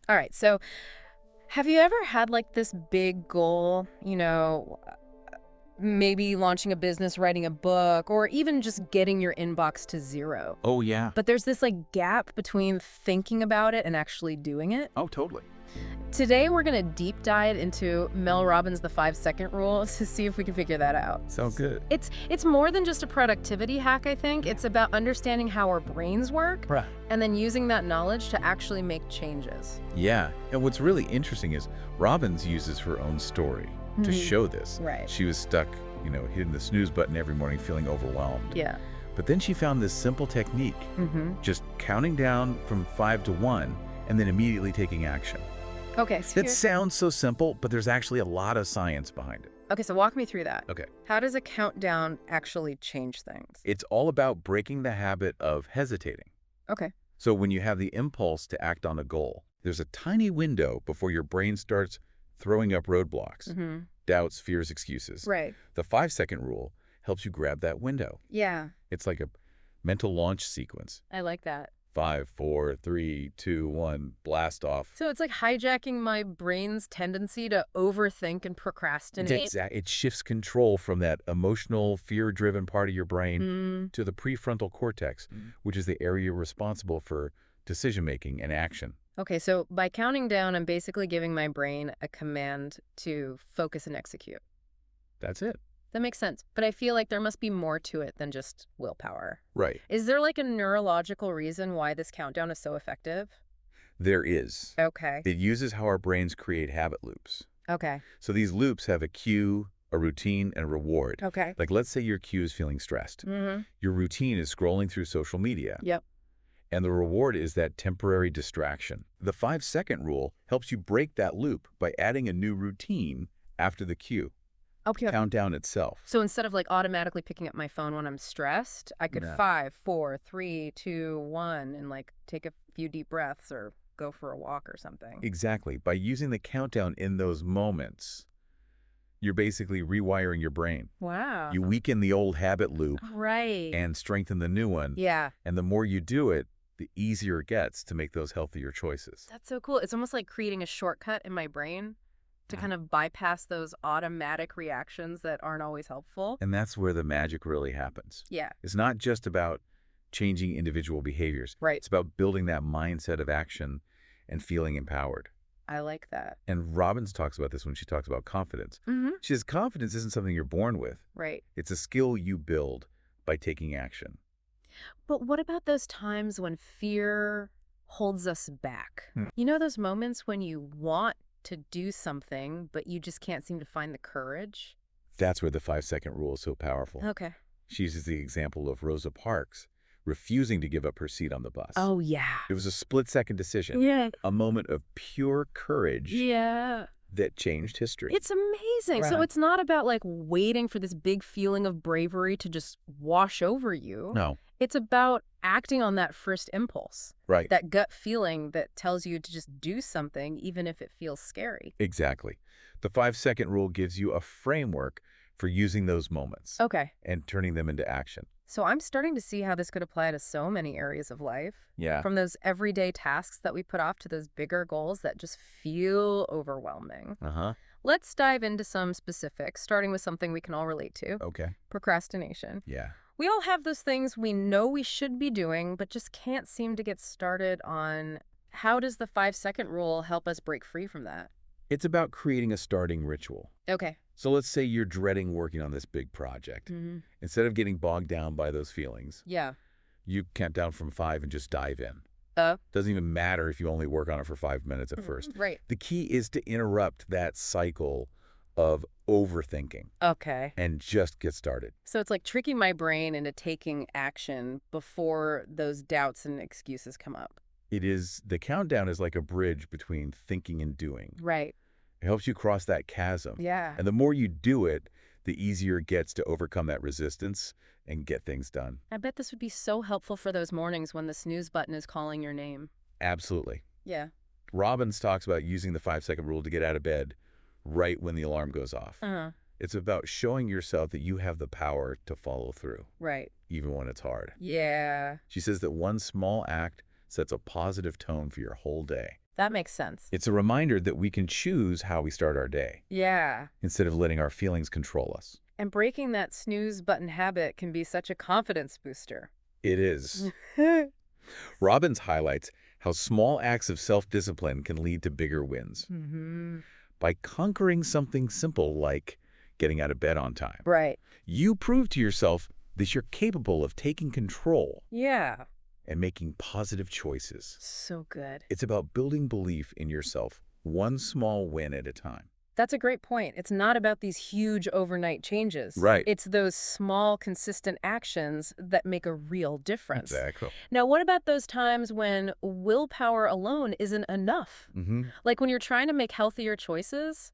All right. So have you ever had like this big goal, maybe launching a business, writing a book, or even just getting your inbox to zero? Oh, yeah. But there's this like gap between thinking about it and actually doing it. Oh, totally. Today, we're going to deep dive into Mel Robbins' The 5-Second Rule to see if we can figure that out. Sounds good. It's more than just a productivity hack, I think. It's about understanding how our brains work Right. and then using that knowledge to actually make changes. Yeah. And what's really interesting is Robbins uses her own story to show this. Right. She was stuck, hitting the snooze button every morning, feeling overwhelmed. Yeah. But then she found this simple technique, just counting down from 5 to 1 and then immediately taking action. Okay, so That sounds so simple, but there's actually a lot of science behind it. Okay, so walk me through that. Okay. How does a countdown actually change things? It's all about breaking the habit of hesitating. Okay. So when you have the impulse to act on a goal, there's a tiny window before your brain starts throwing up roadblocks, doubts, fears, excuses. Right. The 5-second rule helps you grab that window. Yeah, It's like a mental launch sequence. I like that. 5, 4, 3, 2, 1, blast off. So it's like hijacking my brain's tendency to overthink and procrastinate. It shifts control from that emotional, fear-driven part of your brain to the prefrontal cortex, which is the area responsible for decision-making and action. Okay, so by counting down, I'm basically giving my brain a command to focus and execute. That's it. That makes sense. But I feel like there must be more to it than just willpower. Right. Is there like a neurological reason why this countdown is so effective? There is. Okay. It uses how our brains create habit loops. Okay. So these loops have a cue, a routine, and a reward. Okay. Like let's say your cue is feeling stressed. Your routine is scrolling through social media. Yep. And the reward is that temporary distraction. The 5-second rule helps you break that loop by adding a new routine after the cue. Okay. Countdown itself. So instead of like automatically picking up my phone when I'm stressed, I could No. 5, 4, 3, 2, 1 and like take a few deep breaths or go for a walk or something. Exactly. By using the countdown in those moments, you're basically rewiring your brain. Wow. You weaken the old habit loop Right. and strengthen the new one. Yeah. And the more you do it, the easier it gets to make those healthier choices. That's so cool. It's almost like creating a shortcut in my brain to kind of bypass those automatic reactions that aren't always helpful. And that's where the magic really happens. Yeah. It's not just about changing individual behaviors. Right. It's about building that mindset of action and feeling empowered. I like that. And Robbins talks about this when she talks about confidence. She says confidence isn't something you're born with. Right. It's a skill you build by taking action. But what about those times when fear holds us back? You know those moments when you want to do something, but you just can't seem to find the courage? That's where the 5-second rule is so powerful. Okay. She uses the example of Rosa Parks refusing to give up her seat on the bus. Oh, yeah. It was a split-second decision. Yeah. A moment of pure courage Yeah. that changed history. It's amazing. So Right. it's not about like waiting for this big feeling of bravery to just wash over you. No. It's about acting on that first impulse, Right. that gut feeling that tells you to just do something, even if it feels scary. Exactly. The 5-second rule gives you a framework for using those moments Okay. and turning them into action. So I'm starting to see how this could apply to so many areas of life. Yeah. From those everyday tasks that we put off to those bigger goals that just feel overwhelming. Uh-huh. Let's dive into some specifics, starting with something we can all relate to, Okay. procrastination. Yeah. We all have those things we know we should be doing, but just can't seem to get started on. How does the 5-second rule help us break free from that? It's about creating a starting ritual. Okay. So let's say you're dreading working on this big project. Instead of getting bogged down by those feelings, Yeah. you count down from 5 and just dive in. Uh, Doesn't even matter if you only work on it for 5 minutes at first. right. The key is to interrupt that cycle of overthinking Okay. and just get started. So it's like tricking my brain into taking action before those doubts and excuses come up. The countdown is like a bridge between thinking and doing. Right. It helps you cross that chasm. Yeah. And the more you do it, the easier it gets to overcome that resistance and get things done. I bet this would be so helpful for those mornings when the snooze button is calling your name. Absolutely. Yeah. Robbins talks about using the 5-second rule to get out of bed right when the alarm goes off. Uh-huh. It's about showing yourself that you have the power to follow through, Right. even when it's hard. Yeah. She says that one small act sets a positive tone for your whole day. That makes sense. It's a reminder that we can choose how we start our day Yeah. instead of letting our feelings control us. And breaking that snooze button habit can be such a confidence booster. It is. Robbins highlights how small acts of self-discipline can lead to bigger wins. By conquering something simple like getting out of bed on time, Right. you prove to yourself that you're capable of taking control Yeah. and making positive choices. So good. It's about building belief in yourself, one small win at a time. That's a great point. It's not about these huge overnight changes. Right. It's those small, consistent actions that make a real difference. Exactly. Now, what about those times when willpower alone isn't enough? Like when you're trying to make healthier choices,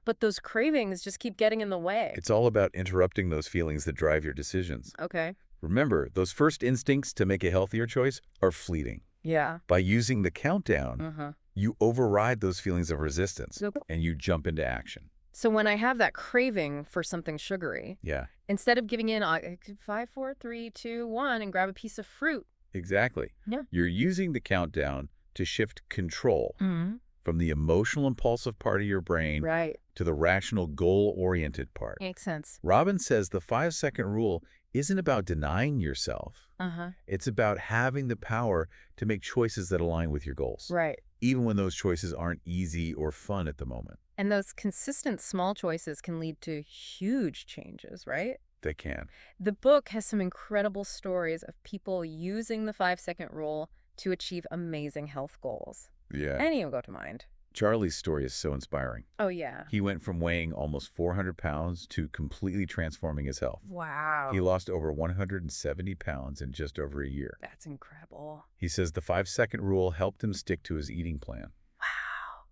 but those cravings just keep getting in the way. It's all about interrupting those feelings that drive your decisions. Okay. Remember, those first instincts to make a healthier choice are fleeting. Yeah. By using the countdown, you override those feelings of resistance and you jump into action. So when I have that craving for something sugary, instead of giving in 5, 4, 3, 2, 1 and grab a piece of fruit. Exactly. Yeah. You're using the countdown to shift control from the emotional impulsive part of your brain to the rational goal-oriented part. Makes sense. Robbins says the 5-second rule isn't about denying yourself. It's about having the power to make choices that align with your goals. Right. Even when those choices aren't easy or fun at the moment. And those consistent small choices can lead to huge changes, right? They can. The book has some incredible stories of people using the 5-second rule to achieve amazing health goals. Yeah. Any will go to mind. Charlie's story is so inspiring. Oh, yeah. He went from weighing almost 400 pounds to completely transforming his health. Wow. He lost over 170 pounds in just over a year. That's incredible. He says the 5-second rule helped him stick to his eating plan. Wow.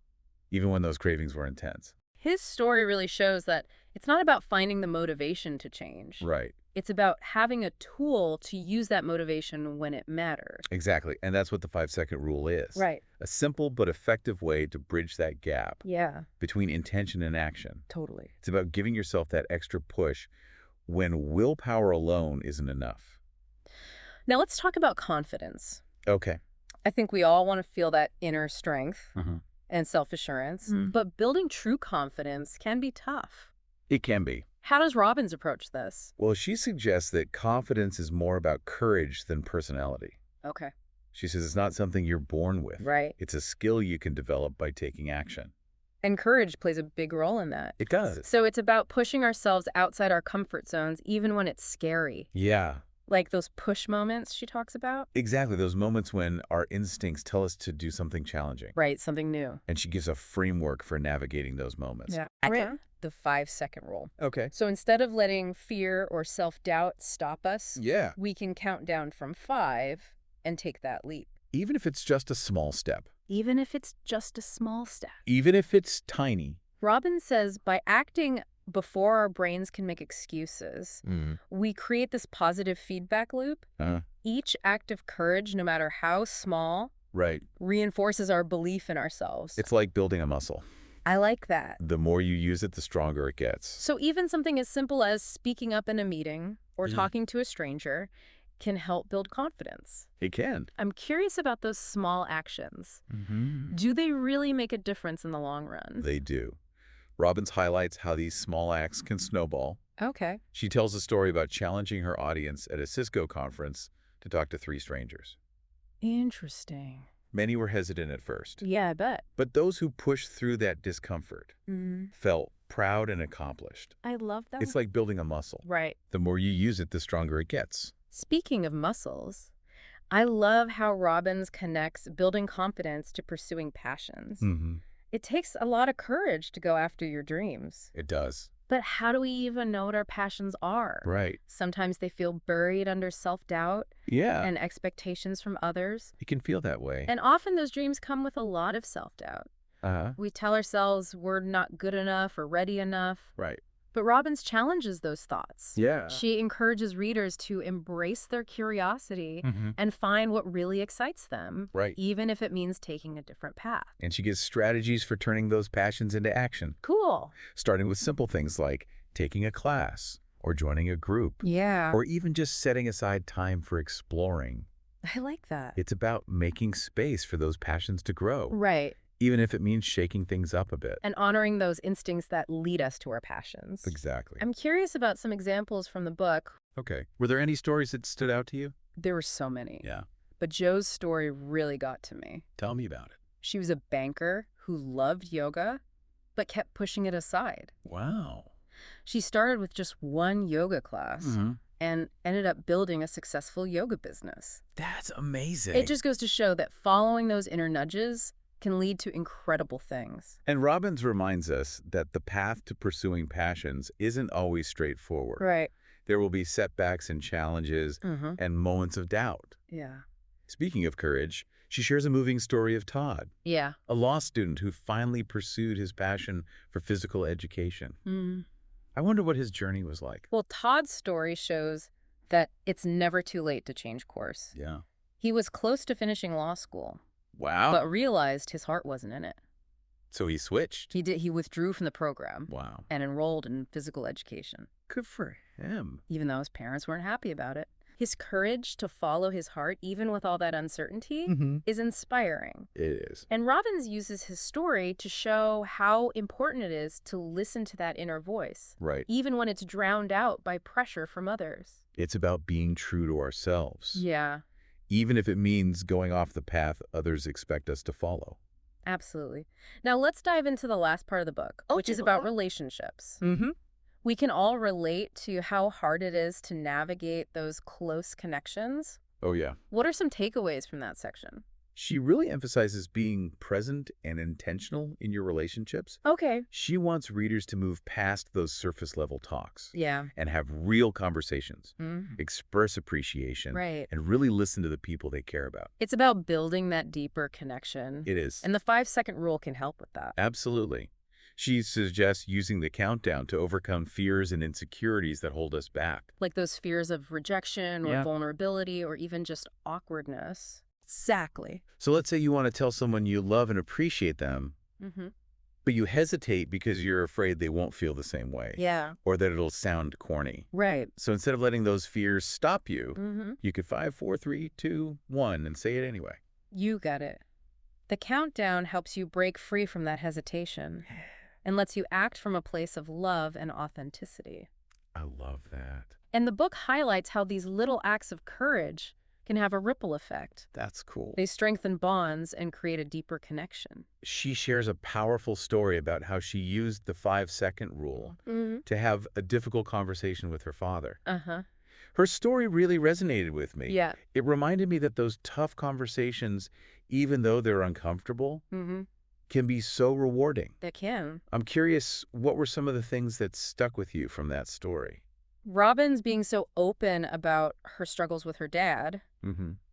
Even when those cravings were intense. His story really shows that it's not about finding the motivation to change. Right. It's about having a tool to use that motivation when it matters. Exactly. And that's what the 5-second rule is. Right. A simple but effective way to bridge that gap between intention and action. Totally. It's about giving yourself that extra push when willpower alone isn't enough. Now let's talk about confidence. Okay. I think we all want to feel that inner strength and self-assurance, but building true confidence can be tough. It can be. How does Robbins approach this? Well, she suggests that confidence is more about courage than personality. Okay. She says it's not something you're born with. Right. It's a skill you can develop by taking action. And courage plays a big role in that. It does. So it's about pushing ourselves outside our comfort zones, even when it's scary. Yeah. Like those push moments she talks about? Exactly. Those moments when our instincts tell us to do something challenging. Right, something new. And she gives a framework for navigating those moments. Yeah. The 5-second rule. Okay. So instead of letting fear or self-doubt stop us, Yeah. we can count down from 5 and take that leap. Even if it's just a small step. Even if it's just a small step. Even if it's tiny. Robbins says by acting before our brains can make excuses, we create this positive feedback loop. Each act of courage, no matter how small, reinforces our belief in ourselves. It's like building a muscle. I like that. The more you use it, the stronger it gets. So even something as simple as speaking up in a meeting or talking to a stranger can help build confidence. It can. I'm curious about those small actions. Do they really make a difference in the long run? They do. Robbins highlights how these small acts can snowball. Okay. She tells a story about challenging her audience at a Cisco conference to talk to 3 strangers. Interesting. Many were hesitant at first. Yeah, I bet. But those who pushed through that discomfort felt proud and accomplished. I love that. It's like building a muscle. Right. The more you use it, the stronger it gets. Speaking of muscles, I love how Robbins connects building confidence to pursuing passions. It takes a lot of courage to go after your dreams. It does. But how do we even know what our passions are? Right. Sometimes they feel buried under self-doubt and expectations from others. It can feel that way. And often those dreams come with a lot of self-doubt. We tell ourselves we're not good enough or ready enough. Right. But Robbins challenges those thoughts. Yeah. She encourages readers to embrace their curiosity and find what really excites them, even if it means taking a different path. And she gives strategies for turning those passions into action. Cool. Starting with simple things like taking a class or joining a group. Yeah. Or even just setting aside time for exploring. I like that. It's about making space for those passions to grow. Right. Even if it means shaking things up a bit. And honoring those instincts that lead us to our passions. Exactly. I'm curious about some examples from the book. Okay. Were there any stories that stood out to you? There were so many. Yeah. But Jo's story really got to me. Tell me about it. She was a banker who loved yoga, but kept pushing it aside. Wow. She started with just one yoga class and ended up building a successful yoga business. That's amazing. It just goes to show that following those inner nudges can lead to incredible things. And Robbins reminds us that the path to pursuing passions isn't always straightforward. Right. There will be setbacks and challenges and moments of doubt. Yeah. Speaking of courage, she shares a moving story of Todd, Yeah. a law student who finally pursued his passion for physical education. I wonder what his journey was like. Well, Todd's story shows that it's never too late to change course. Yeah. He was close to finishing law school, Wow. but realized his heart wasn't in it. So he switched. He withdrew from the program. Wow. And enrolled in physical education, Good for him. even though his parents weren't happy about it. His courage to follow his heart, even with all that uncertainty, is inspiring. It is. And Robbins uses his story to show how important it is to listen to that inner voice, Right. even when it's drowned out by pressure from others. It's about being true to ourselves. Yeah, Even if it means going off the path others expect us to follow. absolutely. Now let's dive into the last part of the book, which is about relationships. We can all relate to how hard it is to navigate those close connections. Oh, yeah. What are some takeaways from that section? She really emphasizes being present and intentional in your relationships. Okay. She wants readers to move past those surface-level talks Yeah. and have real conversations, express appreciation, Right. and really listen to the people they care about. It's about building that deeper connection. It is. And the 5-second rule can help with that. Absolutely. She suggests using the countdown to overcome fears and insecurities that hold us back. Like those fears of rejection or vulnerability or even just awkwardness. Exactly. So let's say you want to tell someone you love and appreciate them, but you hesitate because you're afraid they won't feel the same way. Yeah. Or that it'll sound corny. Right. So instead of letting those fears stop you, you could 5, 4, 3, 2, 1 and say it anyway. You got it. The countdown helps you break free from that hesitation and lets you act from a place of love and authenticity. I love that. And the book highlights how these little acts of courage can have a ripple effect. That's cool. They strengthen bonds and create a deeper connection. She shares a powerful story about how she used the 5-second rule to have a difficult conversation with her father. Her story really resonated with me. Yeah. It reminded me that those tough conversations, even though they're uncomfortable, can be so rewarding. They can. I'm curious, what were some of the things that stuck with you from that story? Robbins being so open about her struggles with her dad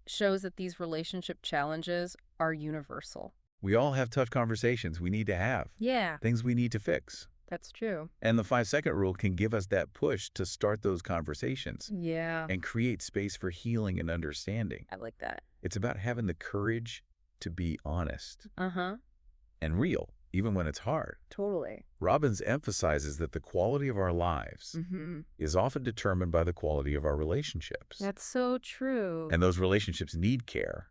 shows that these relationship challenges are universal. We all have tough conversations we need to have. Yeah. Things we need to fix. That's true. And the 5-second rule can give us that push to start those conversations Yeah. and create space for healing and understanding. I like that. It's about having the courage to be honest and real, even when it's hard. Totally. Robbins emphasizes that the quality of our lives is often determined by the quality of our relationships. That's so true. And those relationships need care,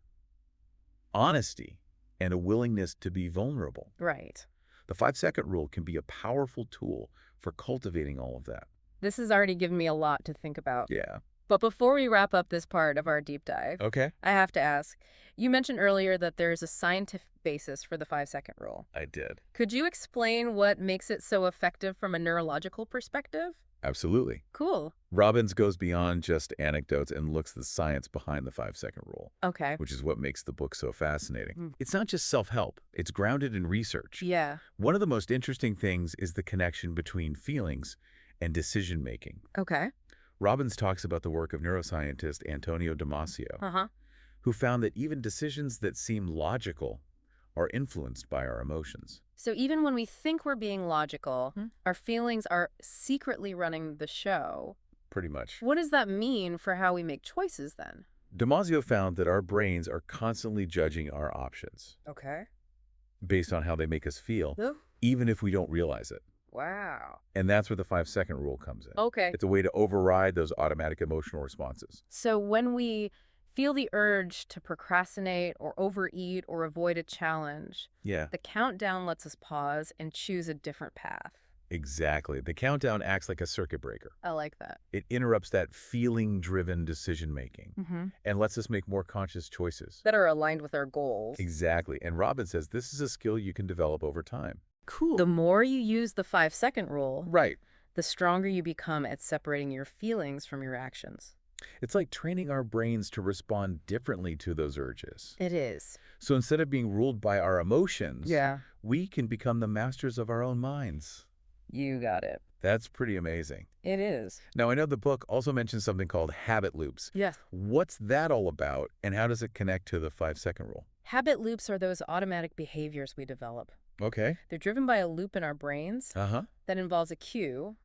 honesty, and a willingness to be vulnerable. Right. The 5-second rule can be a powerful tool for cultivating all of that. This has already given me a lot to think about. Yeah. But before we wrap up this part of our deep dive, Okay. I have to ask, you mentioned earlier that there's a scientific basis for the 5-second rule. I did. Could you explain what makes it so effective from a neurological perspective? Absolutely. Cool. Robbins goes beyond just anecdotes and looks at the science behind the 5-second rule, Okay. which is what makes the book so fascinating. It's not just self-help. It's grounded in research. Yeah. One of the most interesting things is the connection between feelings and decision-making. Okay. Robbins talks about the work of neuroscientist Antonio Damasio, who found that even decisions that seem logical are influenced by our emotions. So even when we think we're being logical, our feelings are secretly running the show. Pretty much. What does that mean for how we make choices then? Damasio found that our brains are constantly judging our options Okay. based on how they make us feel, even if we don't realize it. Wow. And that's where the 5-second rule comes in. Okay. It's a way to override those automatic emotional responses. So when we feel the urge to procrastinate or overeat or avoid a challenge, Yeah, the countdown lets us pause and choose a different path. exactly. The countdown acts like a circuit breaker. I like that. It interrupts that feeling-driven decision-making Mm-hmm. and lets us make more conscious choices. That are aligned with our goals. Exactly. And Robbins says this is a skill you can develop over time. Cool. The more you use the 5-second rule, Right. the stronger you become at separating your feelings from your actions. It's like training our brains to respond differently to those urges. It is. So instead of being ruled by our emotions, Yeah. we can become the masters of our own minds. You got it. That's pretty amazing. It is. Now, I know the book also mentions something called habit loops. Yes. What's that all about, and how does it connect to the 5-second rule? Habit loops are those automatic behaviors we develop. Okay. They're driven by a loop in our brains Uh-huh. that involves a cue,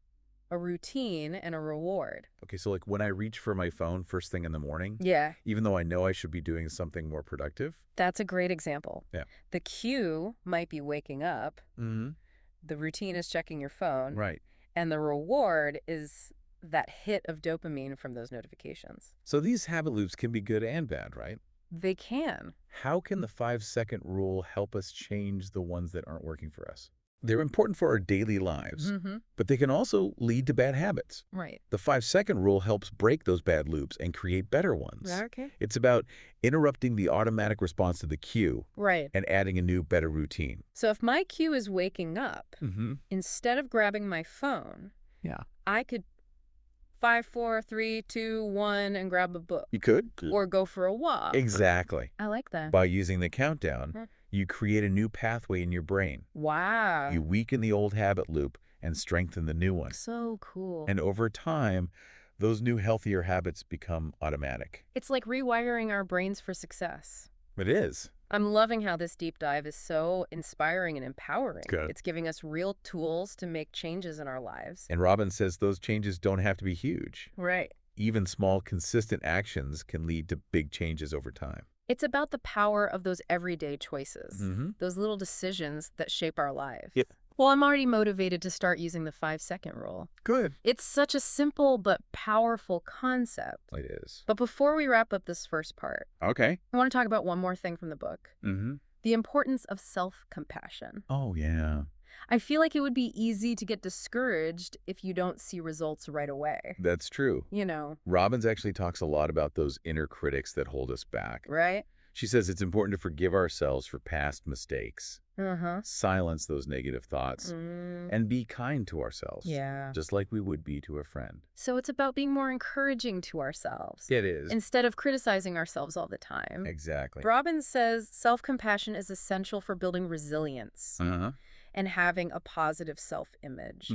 a routine, and a reward. Okay, so like when I reach for my phone first thing in the morning, Yeah. even though I know I should be doing something more productive? That's a great example. Yeah. The cue might be waking up. Mm-hmm. The routine is checking your phone. Right. And the reward is that hit of dopamine from those notifications. So these habit loops can be good and bad, right? They can. How can the 5-second rule help us change the ones that aren't working for us? They're important for our daily lives, but they can also lead to bad habits. Right. The 5-second rule helps break those bad loops and create better ones. Okay. It's about interrupting the automatic response to the cue Right. and adding a new, better routine. So if my cue is waking up, instead of grabbing my phone, Yeah. I could 5, 4, 3, 2, 1 and grab a book. You could. Or go for a walk. Exactly. I like that. By using the countdown, you create a new pathway in your brain. Wow. You weaken the old habit loop and strengthen the new one. So cool. And over time, those new healthier habits become automatic. It's like rewiring our brains for success. It is. I'm loving how this deep dive is so inspiring and empowering. Good. It's giving us real tools to make changes in our lives. And Robbins says those changes don't have to be huge. Right. Even small, consistent actions can lead to big changes over time. It's about the power of those everyday choices, those little decisions that shape our lives. Yep. Well, I'm already motivated to start using the 5-second rule. Good. It's such a simple but powerful concept. It is. But before we wrap up this first part, Okay. I want to talk about one more thing from the book. The importance of self-compassion. Oh, yeah. I feel like it would be easy to get discouraged if you don't see results right away. That's true. You know. Robbins actually talks a lot about those inner critics that hold us back. Right? She says it's important to forgive ourselves for past mistakes, silence those negative thoughts, and be kind to ourselves. Yeah. Just like we would be to a friend. So it's about being more encouraging to ourselves. It is. Instead of criticizing ourselves all the time. Exactly. Robbins says self-compassion is essential for building resilience and having a positive self-image.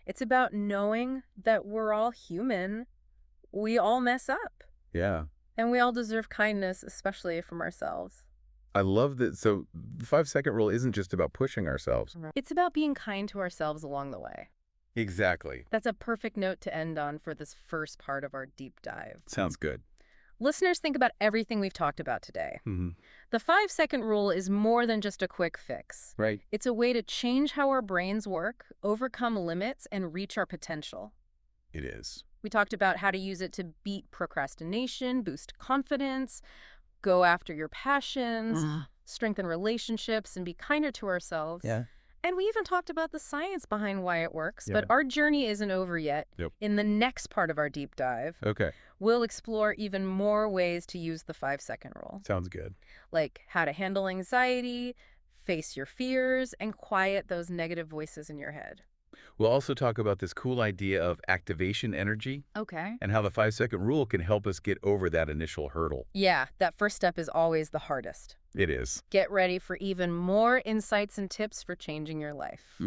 It's about knowing that we're all human. We all mess up. Yeah. And we all deserve kindness, especially from ourselves. I love that. So the 5-second rule isn't just about pushing ourselves. It's about being kind to ourselves along the way. Exactly. That's a perfect note to end on for this first part of our deep dive. Sounds good. Listeners, think about everything we've talked about today. The 5-second rule is more than just a quick fix. Right. It's a way to change how our brains work, overcome limits, and reach our potential. It is. We talked about how to use it to beat procrastination, boost confidence, go after your passions, strengthen relationships, and be kinder to ourselves. Yeah. And we even talked about the science behind why it works, but our journey isn't over yet. Yep. In the next part of our deep dive, Okay. we'll explore even more ways to use the 5-second rule. Sounds good. Like how to handle anxiety, face your fears, and quiet those negative voices in your head. We'll also talk about this cool idea of activation energy Okay. and how the 5-second rule can help us get over that initial hurdle. Yeah, that first step is always the hardest. It is. Get ready for even more insights and tips for changing your life.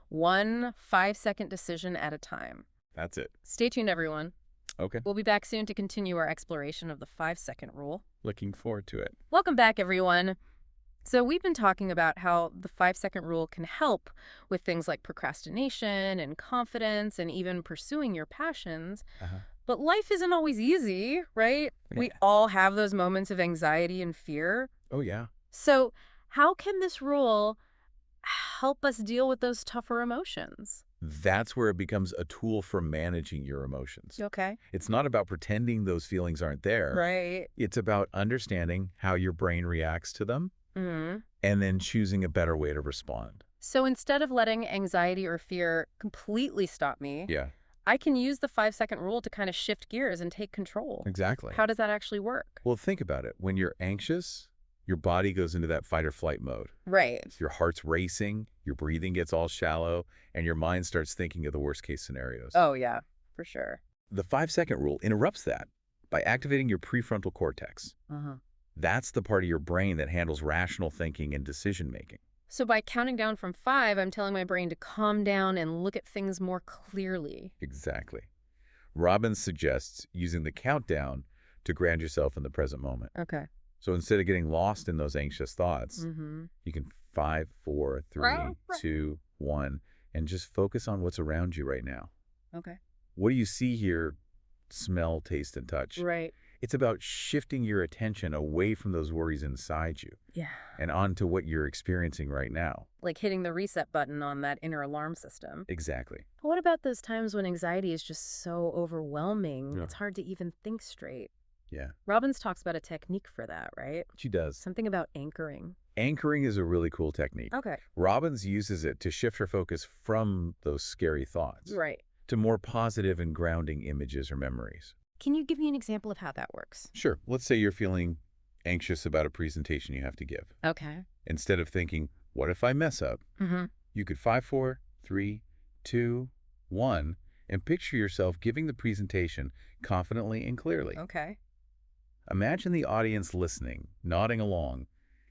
One 5-second decision at a time. That's it. Stay tuned, everyone. Okay. We'll be back soon to continue our exploration of the 5-second rule. Looking forward to it. Welcome back, everyone. So we've been talking about how the 5-second rule can help with things like procrastination and confidence and even pursuing your passions. But life isn't always easy, right? Yeah. We all have those moments of anxiety and fear. Oh, yeah. So how can this rule help us deal with those tougher emotions? That's where it becomes a tool for managing your emotions. Okay. It's not about pretending those feelings aren't there. Right. It's about understanding how your brain reacts to them and then choosing a better way to respond. So instead of letting anxiety or fear completely stop me, Yeah, I can use the 5-second rule to kind of shift gears and take control. exactly. How does that actually work? Well, think about it. When you're anxious, your body goes into that fight or flight mode. Right. Your heart's racing, your breathing gets all shallow, and your mind starts thinking of the worst case scenarios. Oh, yeah, for sure. The 5-second rule interrupts that by activating your prefrontal cortex. That's the part of your brain that handles rational thinking and decision-making. So by counting down from 5, I'm telling my brain to calm down and look at things more clearly. Exactly. Robbins suggests using the countdown to ground yourself in the present moment. Okay. So instead of getting lost in those anxious thoughts, you can 5, 4, 3, 2, 1, and just focus on what's around you right now. Okay. What do you see, hear, smell, taste, and touch? Right. It's about shifting your attention away from those worries inside you and onto what you're experiencing right now. Like hitting the reset button on that inner alarm system. Exactly. What about those times when anxiety is just so overwhelming, it's hard to even think straight? Yeah. Robbins talks about a technique for that, right? She does. Something about anchoring. Anchoring is a really cool technique. Okay. Robbins uses it to shift her focus from those scary thoughts to more positive and grounding images or memories. Can you give me an example of how that works? Sure. Let's say you're feeling anxious about a presentation you have to give. Okay. Instead of thinking, what if I mess up? You could 5, 4, 3, 2, 1, and picture yourself giving the presentation confidently and clearly. Okay. Imagine the audience listening, nodding along,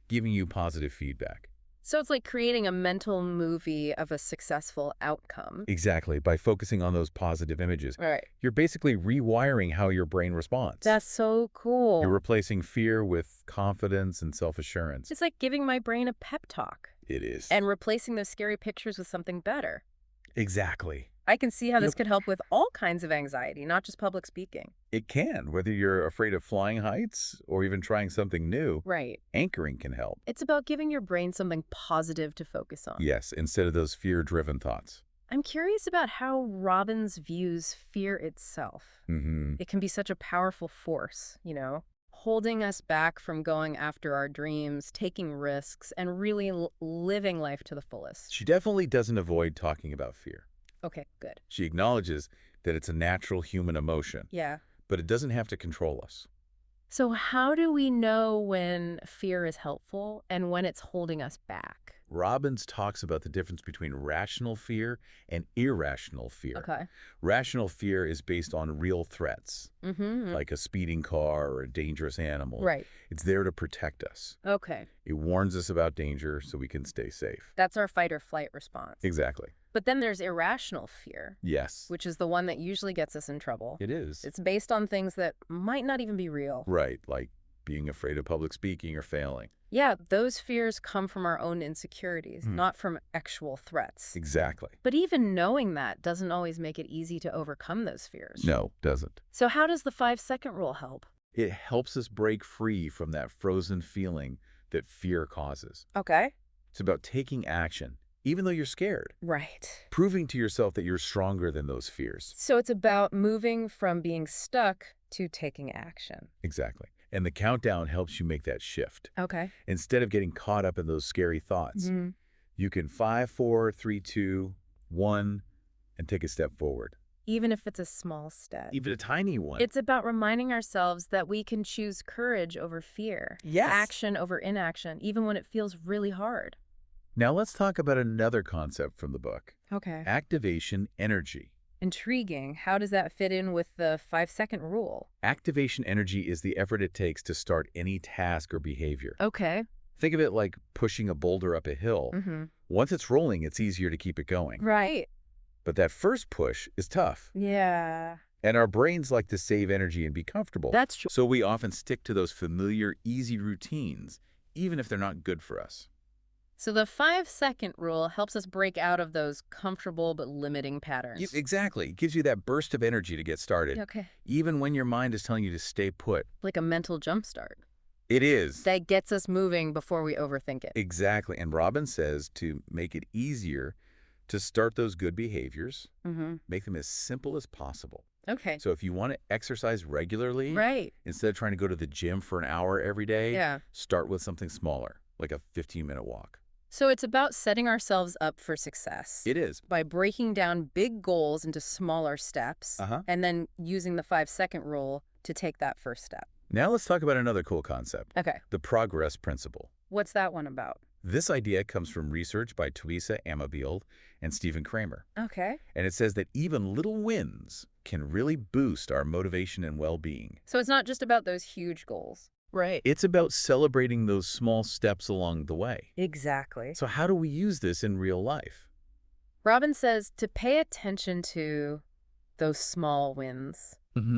giving you positive feedback. So it's like creating a mental movie of a successful outcome. Exactly. By focusing on those positive images, Right. you're basically rewiring how your brain responds. That's so cool. You're replacing fear with confidence and self-assurance. It's like giving my brain a pep talk. It is. And replacing those scary pictures with something better. Exactly. I can see how this could help with all kinds of anxiety, not just public speaking. It can, whether you're afraid of flying heights or even trying something new. Right. Anchoring can help. It's about giving your brain something positive to focus on. Yes, instead of those fear-driven thoughts. I'm curious about how Robbins views fear itself. It can be such a powerful force, holding us back from going after our dreams, taking risks, and really living life to the fullest. She definitely doesn't avoid talking about fear. Okay, good. She acknowledges that it's a natural human emotion. Yeah. But it doesn't have to control us. So how do we know when fear is helpful and when it's holding us back? Robbins talks about the difference between rational fear and irrational fear. Okay. Rational fear is based on real threats, like a speeding car or a dangerous animal. Right. It's there to protect us. Okay. It warns us about danger so we can stay safe. That's our fight or flight response. Exactly. But then there's irrational fear. Yes. Which is the one that usually gets us in trouble. It is. It's based on things that might not even be real. Right, like being afraid of public speaking or failing. Yeah, those fears come from our own insecurities, not from actual threats. Exactly. But even knowing that doesn't always make it easy to overcome those fears. No, doesn't. So how does the 5-second rule help? It helps us break free from that frozen feeling that fear causes. Okay. It's about taking action, even though you're scared. Right. Proving to yourself that you're stronger than those fears. So it's about moving from being stuck to taking action. Exactly. And the countdown helps you make that shift. Okay. Instead of getting caught up in those scary thoughts, you can 5, 4, 3, 2, 1, and take a step forward. Even if it's a small step. Even a tiny one. It's about reminding ourselves that we can choose courage over fear. Yes. Action over inaction, even when it feels really hard. Now let's talk about another concept from the book. Okay. Activation energy. Intriguing. How does that fit in with the 5-second rule? Activation energy is the effort it takes to start any task or behavior. Okay. Think of it like pushing a boulder up a hill. Once it's rolling, it's easier to keep it going. Right. But that first push is tough. Yeah. And our brains like to save energy and be comfortable. That's true. So we often stick to those familiar, easy routines, even if they're not good for us. So the 5-second rule helps us break out of those comfortable but limiting patterns. Exactly. It gives you that burst of energy to get started. Okay. Even when your mind is telling you to stay put. Like a mental jumpstart. It is. That gets us moving before we overthink it. Exactly. And Robbins says to make it easier, To start those good behaviors, make them as simple as possible. Okay. So if you want to exercise regularly, instead of trying to go to the gym for an hour every day, start with something smaller, like a 15-minute walk. So it's about setting ourselves up for success. It is. By breaking down big goals into smaller steps, and then using the 5-second rule to take that first step. Now let's talk about another cool concept. Okay. The progress principle. What's that one about? This idea comes from research by Teresa Amabile and Stephen Kramer. Okay. And it says that even little wins can really boost our motivation and well-being. So it's not just about those huge goals. Right. It's about celebrating those small steps along the way. Exactly. So how do we use this in real life? Robbins says to pay attention to those small wins,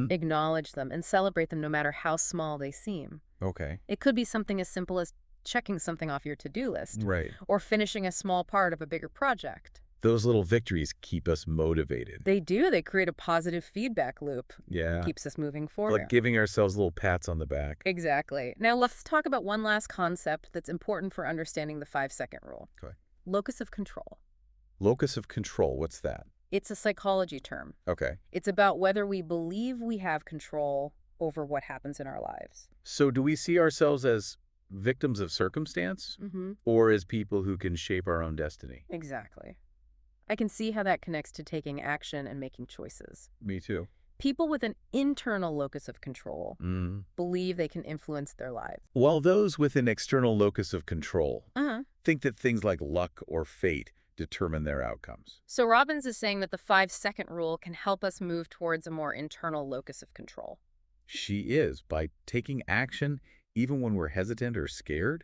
acknowledge them, and celebrate them no matter how small they seem. Okay. It could be something as simple as checking something off your to-do list. Right. Or finishing a small part of a bigger project. Those little victories keep us motivated. They do. They create a positive feedback loop. Yeah. Keeps us moving forward. Like giving ourselves little pats on the back. Exactly. Now let's talk about one last concept that's important for understanding the 5-second rule. Okay. Locus of control. Locus of control, what's that? It's a psychology term. Okay. It's about whether we believe we have control over what happens in our lives. So do we see ourselves as victims of circumstance or as people who can shape our own destiny? Exactly. I can see how that connects to taking action and making choices. Me too. People with an internal locus of control believe they can influence their lives. While those with an external locus of control think that things like luck or fate determine their outcomes. So Robbins is saying that the 5-second rule can help us move towards a more internal locus of control. She is. By taking action, even when we're hesitant or scared,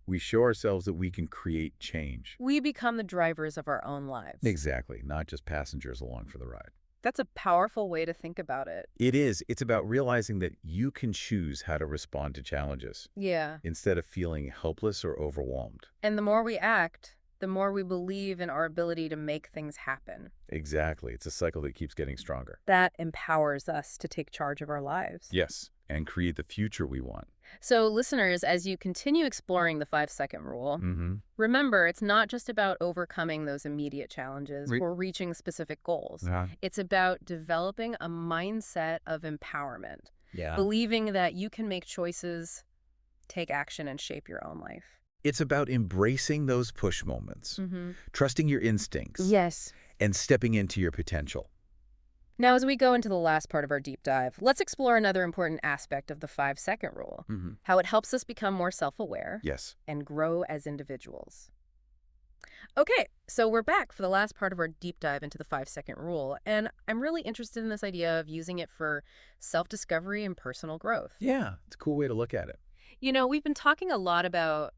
we show ourselves that we can create change. We become the drivers of our own lives. Exactly, not just passengers along for the ride. That's a powerful way to think about it. It is. It's about realizing that you can choose how to respond to challenges. Yeah. Instead of feeling helpless or overwhelmed. And the more we act, the more we believe in our ability to make things happen. Exactly. It's a cycle that keeps getting stronger. That empowers us to take charge of our lives. Yes, and create the future we want. So listeners, as you continue exploring the 5-second rule, remember it's not just about overcoming those immediate challenges or reaching specific goals. It's about developing a mindset of empowerment. Believing that you can make choices, take action, and shape your own life. It's about embracing those push moments, trusting your instincts, and stepping into your potential. Now, as we go into the last part of our deep dive, let's explore another important aspect of the 5-second rule, how it helps us become more self-aware and grow as individuals. Okay, so we're back for the last part of our deep dive into the 5-second rule, and I'm really interested in this idea of using it for self-discovery and personal growth. Yeah, it's a cool way to look at it. You know, we've been talking a lot about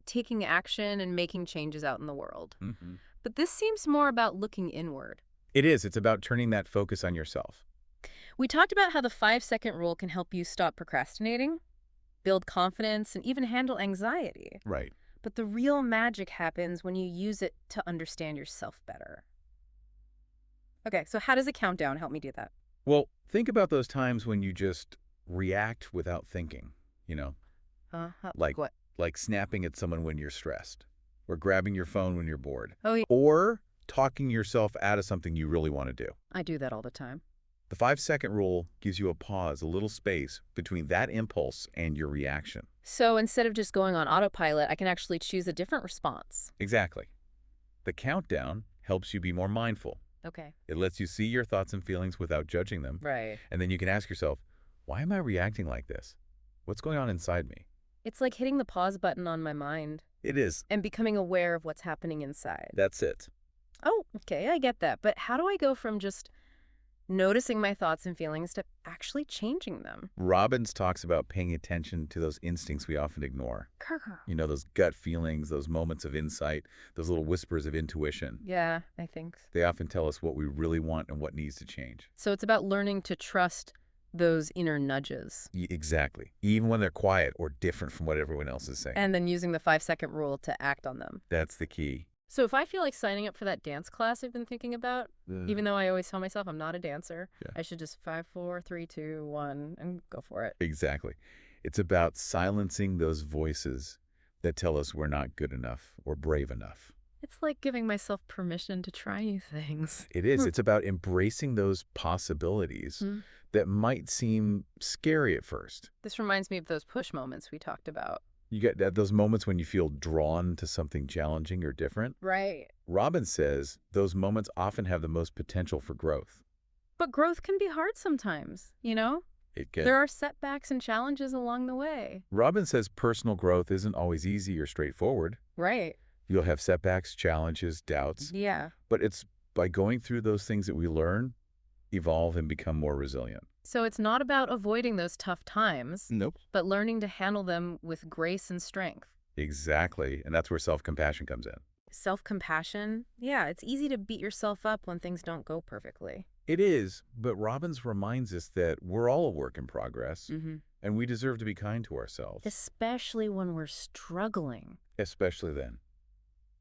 taking action and making changes out in the world. But this seems more about looking inward. It is. It's about turning that focus on yourself. We talked about how the 5-second rule can help you stop procrastinating, build confidence, and even handle anxiety. Right. But the real magic happens when you use it to understand yourself better. Okay, so how does a countdown help me do that? Well, think about those times when you just react without thinking, you know? Like what? Like snapping at someone when you're stressed, or grabbing your phone when you're bored. Oh, yeah. Or talking yourself out of something you really want to do. I do that all the time. The 5-second rule gives you a pause, a little space between that impulse and your reaction. So instead of just going on autopilot, I can actually choose a different response. Exactly. The countdown helps you be more mindful. Okay. It lets you see your thoughts and feelings without judging them. Right. And then you can ask yourself, why am I reacting like this? What's going on inside me? It's like hitting the pause button on my mind. It is. And becoming aware of what's happening inside. That's it. Oh, okay, I get that. But how do I go from just noticing my thoughts and feelings to actually changing them? Robbins talks about paying attention to those instincts we often ignore. You know, those gut feelings, those moments of insight, those little whispers of intuition. Yeah, I think. They often tell us what we really want and what needs to change. So it's about learning to trust those inner nudges. Exactly. Even when they're quiet or different from what everyone else is saying. And then using the 5-second rule to act on them. That's the key. So if I feel like signing up for that dance class I've been thinking about, even though I always tell myself I'm not a dancer, I should just 5, 4, 3, 2, 1, and go for it. Exactly. It's about silencing those voices that tell us we're not good enough or brave enough. It's like giving myself permission to try new things. It is. It's about embracing those possibilities that might seem scary at first. This reminds me of those push moments we talked about. You get those moments when you feel drawn to something challenging or different. Right. Robbins says those moments often have the most potential for growth. But growth can be hard sometimes, you know? It can. There are setbacks and challenges along the way. Robbins says personal growth isn't always easy or straightforward. Right. You'll have setbacks, challenges, doubts. Yeah. But it's by going through those things that we learn, evolve, and become more resilient. So it's not about avoiding those tough times. Nope. But learning to handle them with grace and strength. Exactly. And that's where self-compassion comes in. Self-compassion? Yeah, it's easy to beat yourself up when things don't go perfectly. It is, but Robbins reminds us that we're all a work in progress, and we deserve to be kind to ourselves. Especially when we're struggling. Especially then.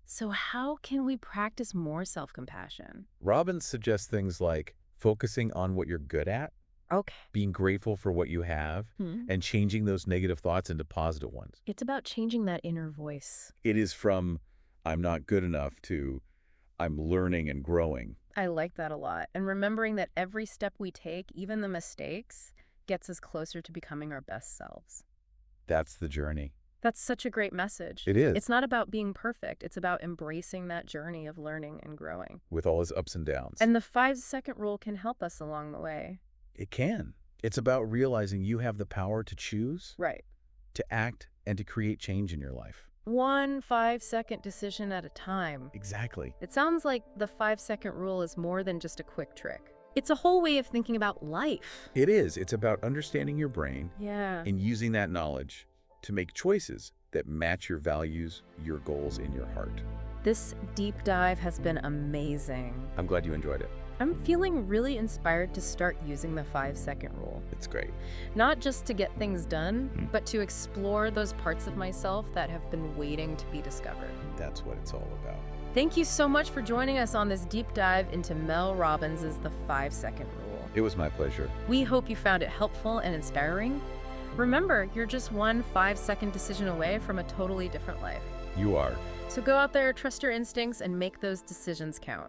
So how can we practice more self-compassion? Robbins suggests things like focusing on what you're good at, being grateful for what you have, and changing those negative thoughts into positive ones. It's about changing that inner voice. It is from, I'm not good enough, to, I'm learning and growing. I like that a lot. And remembering that every step we take, even the mistakes, gets us closer to becoming our best selves. That's the journey. That's such a great message. It is. It's not about being perfect. It's about embracing that journey of learning and growing. With all its ups and downs. And the 5-second rule can help us along the way. It can. It's about realizing you have the power to choose, to act, and to create change in your life. 1 5-second decision at a time. Exactly. It sounds like the 5-second rule is more than just a quick trick. It's a whole way of thinking about life. It is. It's about understanding your brain and using that knowledge to make choices that match your values, your goals, and your heart. This deep dive has been amazing. I'm glad you enjoyed it. I'm feeling really inspired to start using the 5-second rule. It's great. Not just to get things done, but to explore those parts of myself that have been waiting to be discovered. That's what it's all about. Thank you so much for joining us on this deep dive into Mel Robbins' The 5-Second Rule. It was my pleasure. We hope you found it helpful and inspiring. Remember, you're just 1 5-second decision away from a totally different life. You are. So go out there, trust your instincts, and make those decisions count.